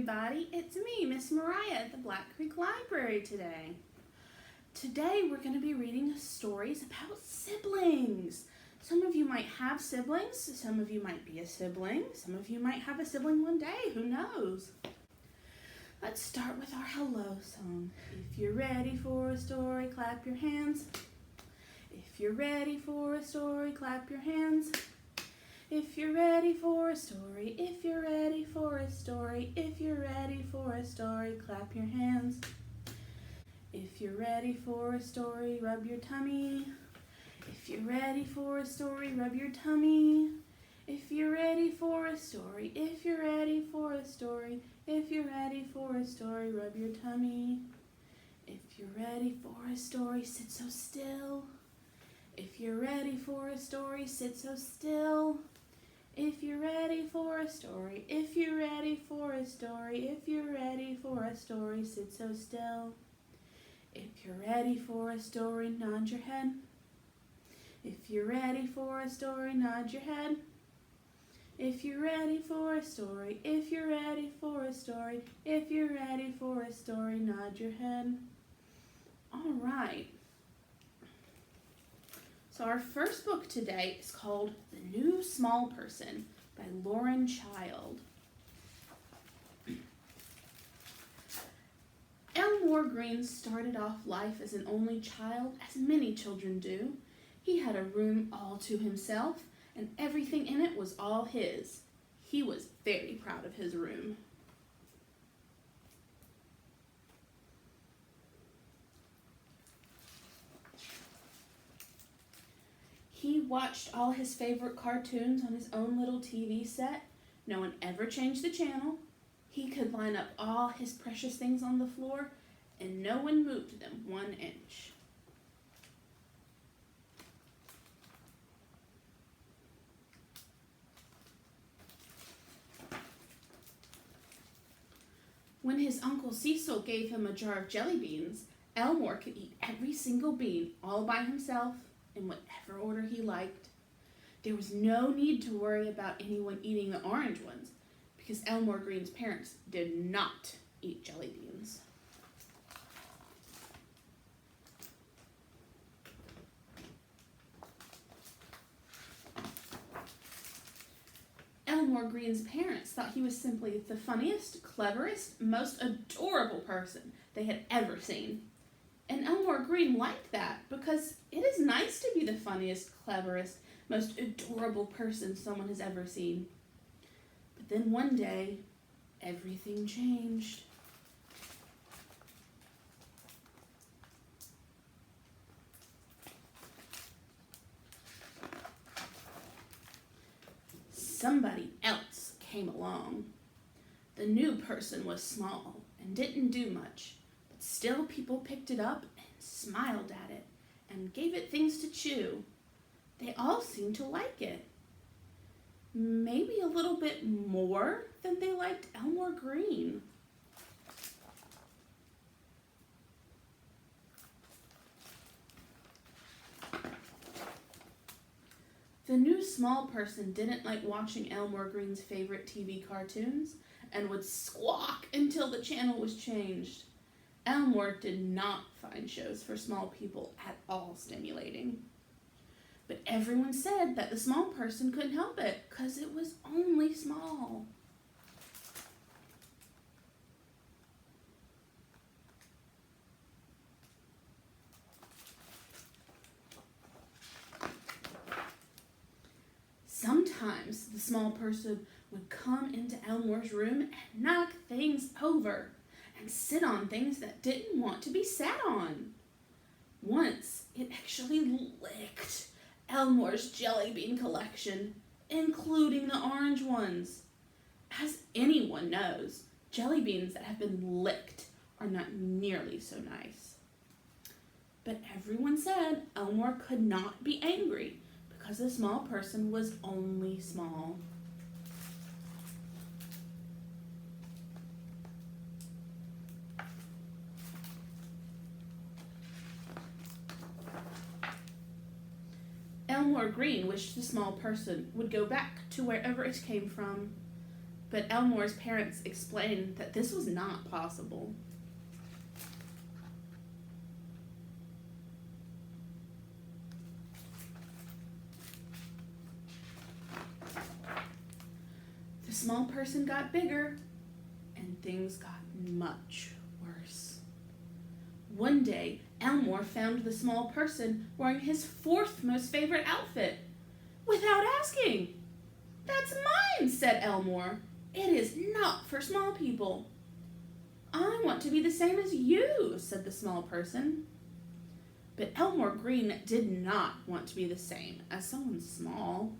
everybody. It's me, Miss Mariah at the Black Creek Library today. Today we're going to be reading stories about siblings. Some of you might have siblings, some of you might be a sibling, some of you might have a sibling one day, who knows? Let's start with our hello song. If you're ready for a story, clap your hands. If you're ready for a story, clap your hands. If you're ready for a story, if you're ready for a story, if you're ready for a story, clap your hands. If you're ready for a story, rub your tummy. If you're ready for a story, rub your tummy. If you're ready for a story, if you're ready for a story, if you're ready for a story, rub your tummy. If you're ready for a story, sit so still. If you're ready for a story, sit so still. If you're ready for a story, if you're ready for a story, if you're ready for a story, sit so still. If you're ready for a story, nod your head. If you're ready for a story, nod your head. If you're ready for a story, if you're ready for a story, if you're ready for a story, nod your head. All right. So our first book today is called The New Small Person by Lauren Child. Elmore Green started off life as an only child, as many children do. He had a room all to himself, and everything in it was all his. He was very proud of his room. He watched all his favorite cartoons on his own little TV set. No one ever changed the channel. He could line up all his precious things on the floor, and no one moved them 1 inch. When his Uncle Cecil gave him a jar of jelly beans, Elmore could eat every single bean all by himself in whatever order he liked. There was no need to worry about anyone eating the orange ones because Elmore Green's parents did not eat jelly beans. Elmore Green's parents thought he was simply the funniest, cleverest, most adorable person they had ever seen. And Elmore Green liked that because it is nice to be the funniest, cleverest, most adorable person someone has ever seen. But then one day, everything changed. Somebody else came along. The new person was small and didn't do much. Still, people picked it up and smiled at it and gave it things to chew. They all seemed to like it. Maybe a little bit more than they liked Elmore Green. The new small person didn't like watching Elmore Green's favorite TV cartoons and would squawk until the channel was changed. Elmore did not find shows for small people at all stimulating. But everyone said that the small person couldn't help it because it was only small. Sometimes the small person would come into Elmore's room and knock things over and sit on things that didn't want to be sat on. Once, it actually licked Elmore's jelly bean collection, including the orange ones. As anyone knows, jelly beans that have been licked are not nearly so nice. But everyone said Elmore could not be angry because the small person was only small. Elmore Green wished the small person would go back to wherever it came from. But Elmore's parents explained that this was not possible. The small person got bigger, and things got much worse. One day, Elmore found the small person wearing his fourth most favorite outfit, without asking. "That's mine," said Elmore. "It is not for small people." "I want to be the same as you," said the small person. But Elmore Green did not want to be the same as someone small.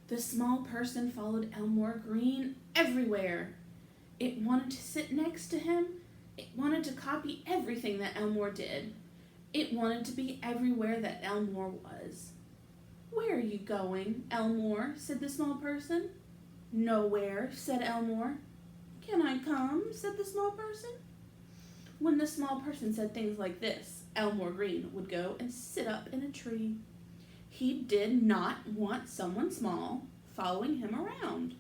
The small person followed Elmore Green everywhere. It wanted to sit next to him. It wanted to copy everything that Elmore did. It wanted to be everywhere that Elmore was. "Where are you going, Elmore?" said the small person. "Nowhere," said Elmore. "Can I come?" said the small person. When the small person said things like this, Elmore Green would go and sit up in a tree. He did not want someone small following him around.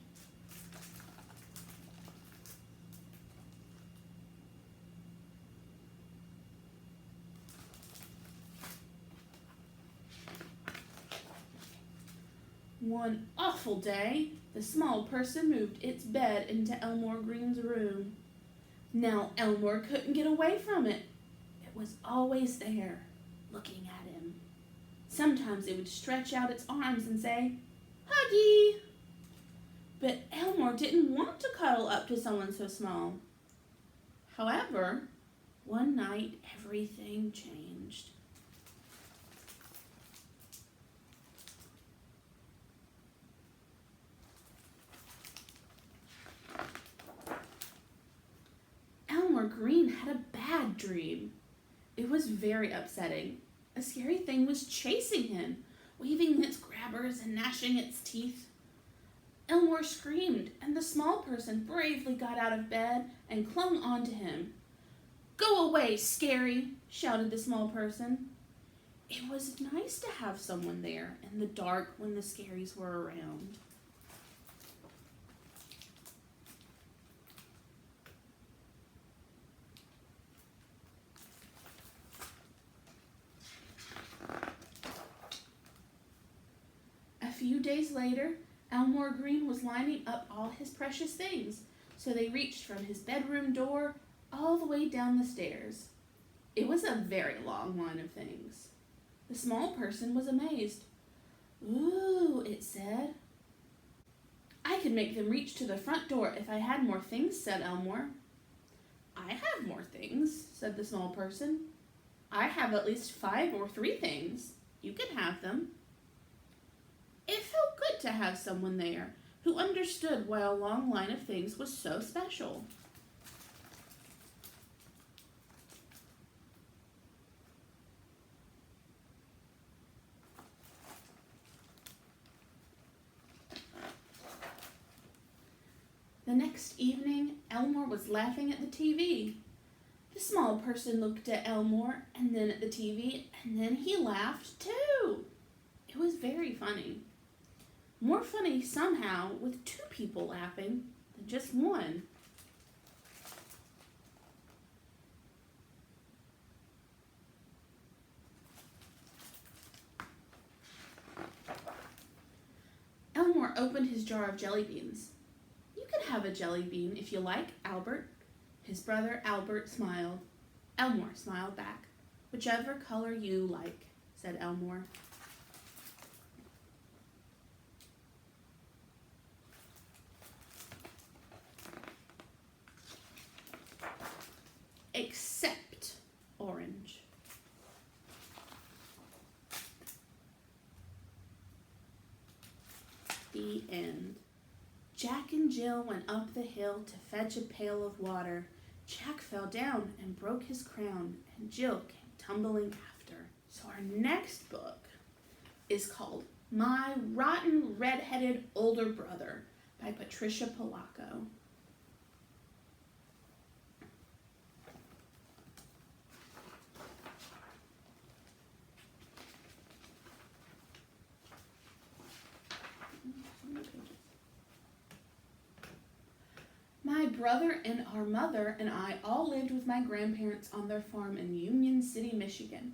One awful day, the small person moved its bed into Elmore Green's room. Now Elmore couldn't get away from it. It was always there, looking at him. Sometimes it would stretch out its arms and say, "Huggy!" But Elmore didn't want to cuddle up to someone so small. However, one night everything changed. Elmore Green had a bad dream. It was very upsetting. A scary thing was chasing him, waving its grabbers and gnashing its teeth. Elmore screamed, and the small person bravely got out of bed and clung onto him. "Go away, Scary!" shouted the small person. It was nice to have someone there in the dark when the scaries were around. A few days later, Elmore Green was lining up all his precious things, so they reached from his bedroom door all the way down the stairs. It was a very long line of things. The small person was amazed. "Ooh," it said. "I could make them reach to the front door if I had more things," said Elmore. "I have more things," said the small person. "I have at least 5 or 3 things. You can have them." It felt good to have someone there who understood why a long line of things was so special. The next evening, Elmore was laughing at the TV. The small person looked at Elmore and then at the TV, and then he laughed too. It was very funny. More funny somehow with 2 people laughing than just one. Elmore opened his jar of jelly beans. "You can have a jelly bean if you like, Albert." His brother Albert smiled. Elmore smiled back. "Whichever color you like," said Elmore. Except orange. The end. Jack and Jill went up the hill to fetch a pail of water. Jack fell down and broke his crown, and Jill came tumbling after. So our next book is called My Rotten Red-Headed Older Brother by Patricia Polacco. brother and our mother and I all lived with my grandparents on their farm in Union City, Michigan.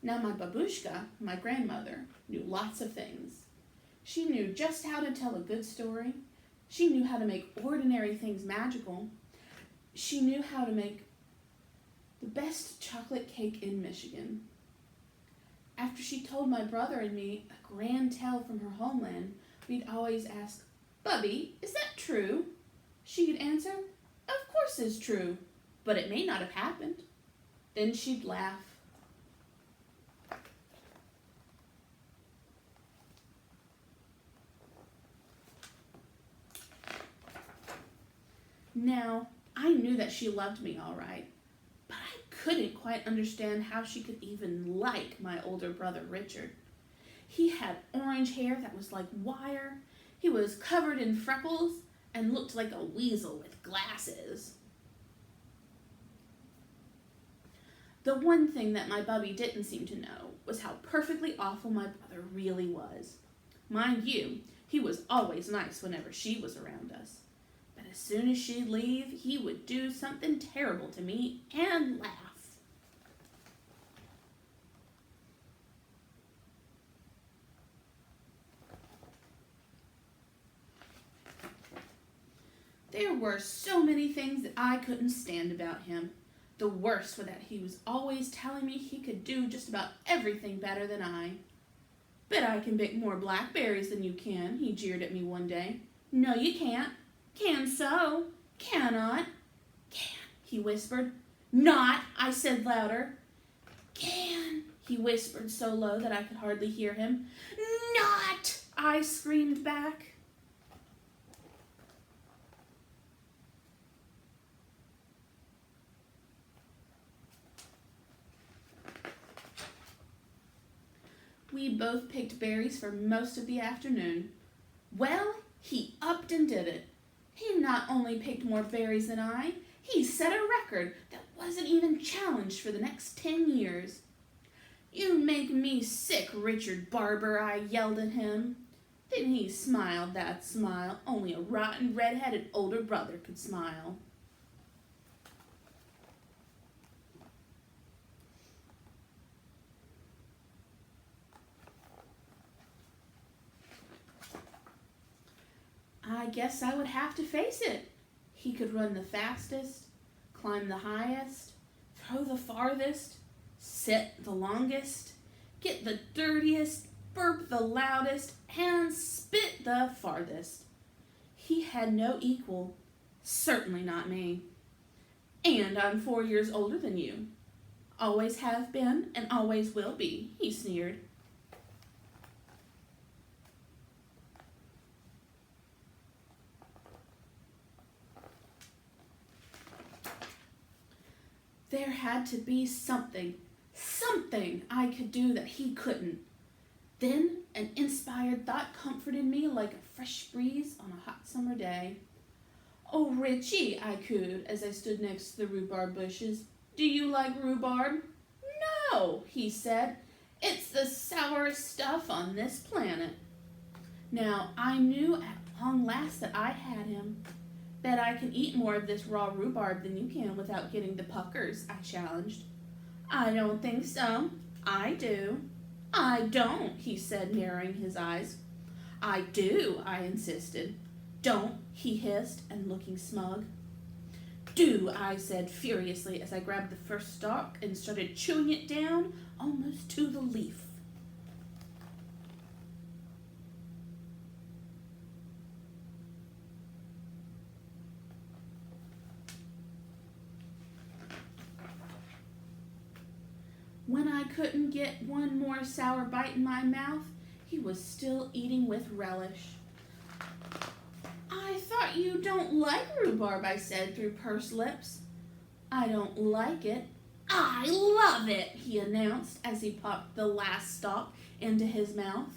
Now my babushka, my grandmother, knew lots of things. She knew just how to tell a good story. She knew how to make ordinary things magical. She knew how to make the best chocolate cake in Michigan. After she told my brother and me a grand tale from her homeland, we'd always ask, "Bubby, is that true?" She'd answer, "Of course it's true, but it may not have happened." Then she'd laugh. Now, I knew that she loved me all right, but I couldn't quite understand how she could even like my older brother Richard. He had orange hair that was like wire, he was covered in freckles, and looked like a weasel with glasses. The one thing that my bubby didn't seem to know was how perfectly awful my brother really was. Mind you, he was always nice whenever she was around us. But as soon as she'd leave, he would do something terrible to me and laugh. There were so many things that I couldn't stand about him. The worst was that he was always telling me he could do just about everything better than I. "Bet I can pick more blackberries than you can," he jeered at me one day. "No, you can't." "Can so." "Cannot." "Can," he whispered. "Not," I said louder. "Can," he whispered so low that I could hardly hear him. "Not," I screamed back. We both picked berries for most of the afternoon. Well, he upped and did it. He not only picked more berries than I, he set a record that wasn't even challenged for the next 10 years. "You make me sick, Richard Barber," I yelled at him. Then he smiled that smile only a rotten red-headed older brother could smile. I guess I would have to face it. He could run the fastest, climb the highest, throw the farthest, sit the longest, get the dirtiest, burp the loudest, and spit the farthest. He had no equal, certainly not me. "And I'm 4 years older than you. Always have been and always will be," he sneered. There had to be something I could do that he couldn't. Then an inspired thought comforted me like a fresh breeze on a hot summer day. "Oh, Richie," I cooed as I stood next to the rhubarb bushes. "Do you like rhubarb?" "No," he said. "It's the sourest stuff on this planet." Now, I knew at long last that I had him. "Bet I can eat more of this raw rhubarb than you can without getting the puckers," I challenged. "I don't think so." "I do." "I don't," he said, narrowing his eyes. "I do," I insisted. "Don't," he hissed, and looking smug. "Do," I said furiously as I grabbed the first stalk and started chewing it down almost to the leaf. When I couldn't get one more sour bite in my mouth, he was still eating with relish. "I thought you don't like rhubarb," I said through pursed lips. "I don't like it. I love it," he announced as he popped the last stalk into his mouth.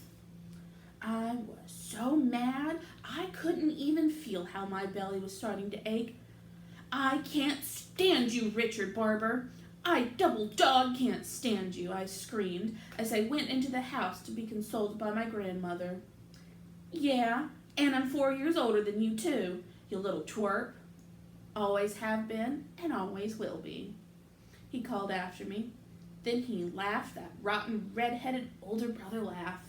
I was so mad I couldn't even feel how my belly was starting to ache. "I can't stand you, Richard Barber. I double dog can't stand you," I screamed as I went into the house to be consoled by my grandmother. "Yeah, and I'm 4 years older than you too, you little twerp." Always have been and always will be," he called after me. Then he laughed that rotten, red-headed older brother laugh.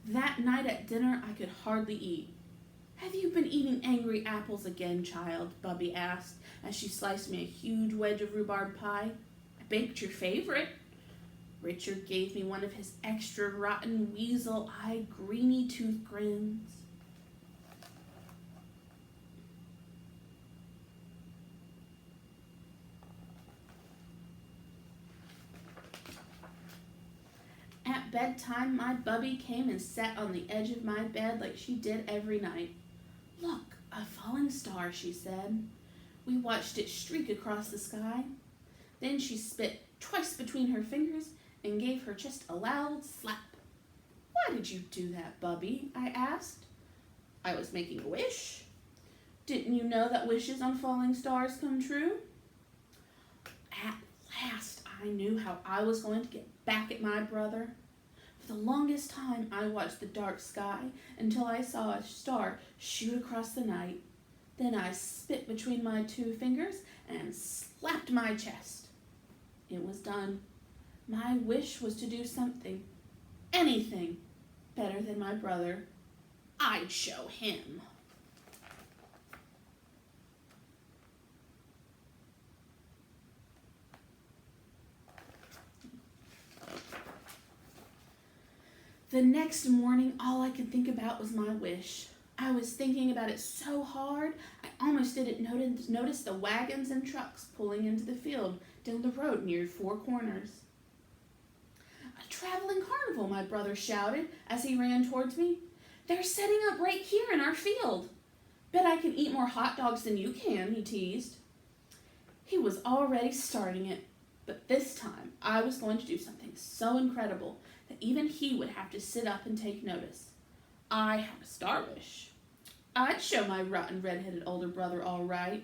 That night at dinner, I could hardly eat. "Have you been eating angry apples again, child?" Bubby asked as she sliced me a huge wedge of rhubarb pie. "I baked your favorite." Richard gave me one of his extra rotten, weasel-eyed, greeny-toothed grins. At bedtime, my Bubby came and sat on the edge of my bed like she did every night. "Look, a falling star," she said. We watched it streak across the sky. Then she spit twice between her fingers and gave her chest a loud slap. "Why did you do that, Bubby?" I asked. "I was making a wish." "Didn't you know that wishes on falling stars come true?" At last, I knew how I was going to get back at my brother. For the longest time, I watched the dark sky until I saw a star shoot across the night. Then I spit between my two fingers and slapped my chest. It was done. My wish was to do something, anything, better than my brother. I'd show him. The next morning, all I could think about was my wish. I was thinking about it so hard, I almost didn't notice the wagons and trucks pulling into the field down the road near Four Corners. "A traveling carnival," my brother shouted as he ran towards me. "They're setting up right here in our field." "Bet I can eat more hot dogs than you can," he teased. He was already starting it, but this time I was going to do something so incredible that even he would have to sit up and take notice. I had a star wish. I'd show my rotten, red-headed older brother all right.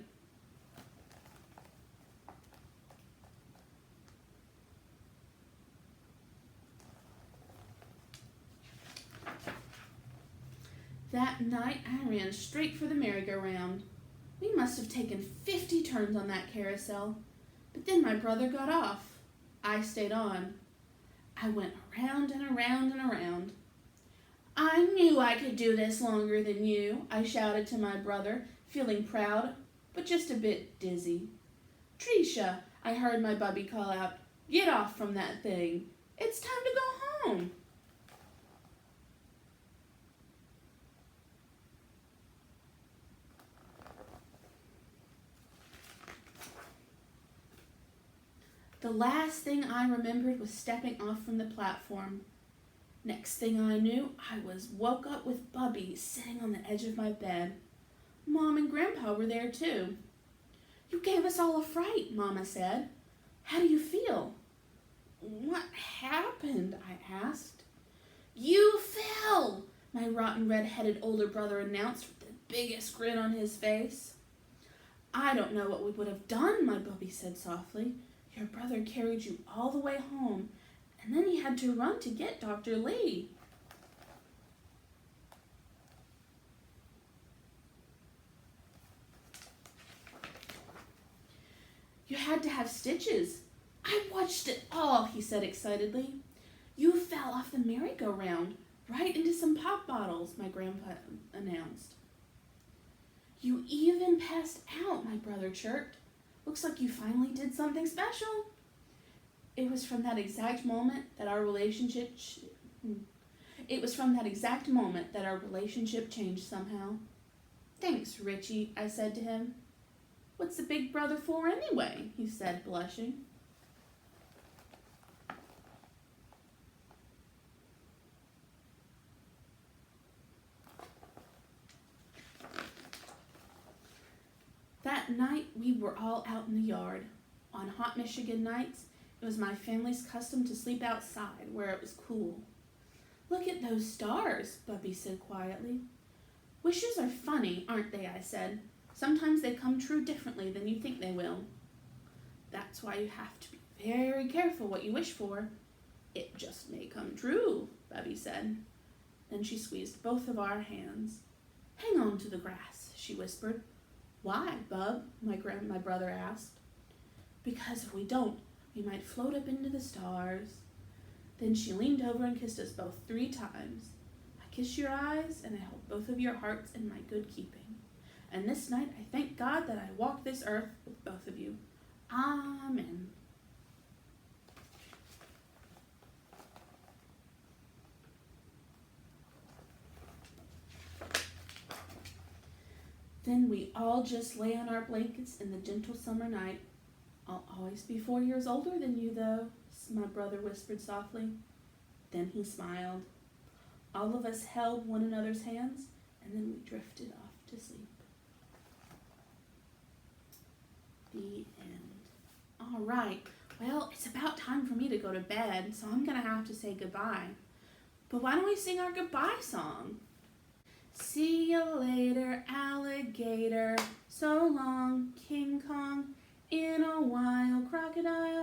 That night, I ran straight for the merry-go-round. We must have taken 50 turns on that carousel. But then my brother got off. I stayed on. I went around and around and around. "I knew I could do this longer than you," I shouted to my brother, feeling proud, but just a bit dizzy. "Tricia," I heard my Bubby call out, "get off from that thing. It's time to go home." The last thing I remembered was stepping off from the platform. Next thing I knew, I was woke up with Bubby sitting on the edge of my bed. Mom and Grandpa were there too. "You gave us all a fright," Mama said. "How do you feel?" "What happened?" I asked. "You fell," my rotten, red-headed older brother announced with the biggest grin on his face. "I don't know what we would have done," my Bubby said softly. "Your brother carried you all the way home, and then he had to run to get Dr. Lee." "You had to have stitches. I watched it all," he said excitedly. "You fell off the merry-go-round, right into some pop bottles," my grandpa announced. "You even passed out," my brother chirped. "Looks like you finally did something special." It was from that exact moment that our relationship changed somehow. "Thanks, Richie," I said to him. "What's the big brother for anyway?" he said, blushing. That night, we were all out in the yard. On hot Michigan nights, it was my family's custom to sleep outside where it was cool. "Look at those stars," Bubby said quietly. "Wishes are funny, aren't they?" I said. "Sometimes they come true differently than you think they will. That's why you have to be very careful what you wish for. It just may come true, Bubby said. Then she squeezed both of our hands. Hang on to the grass, she whispered. Why, Bub? My brother asked. Because if we don't, we might float up into the stars. Then she leaned over and kissed us both 3 times. I kiss your eyes, and I hold both of your hearts in my good keeping. And this night I thank God that I walk this earth with both of you. Amen. Then we all just lay on our blankets in the gentle summer night. I'll always be 4 years older than you, though, my brother whispered softly. Then he smiled. All of us held one another's hands, and then we drifted off to sleep. The end. All right. Well, it's about time for me to go to bed, so I'm going to have to say goodbye. But why don't we sing our goodbye song? See you later, alligator. So long, King Kong. In a while, crocodile.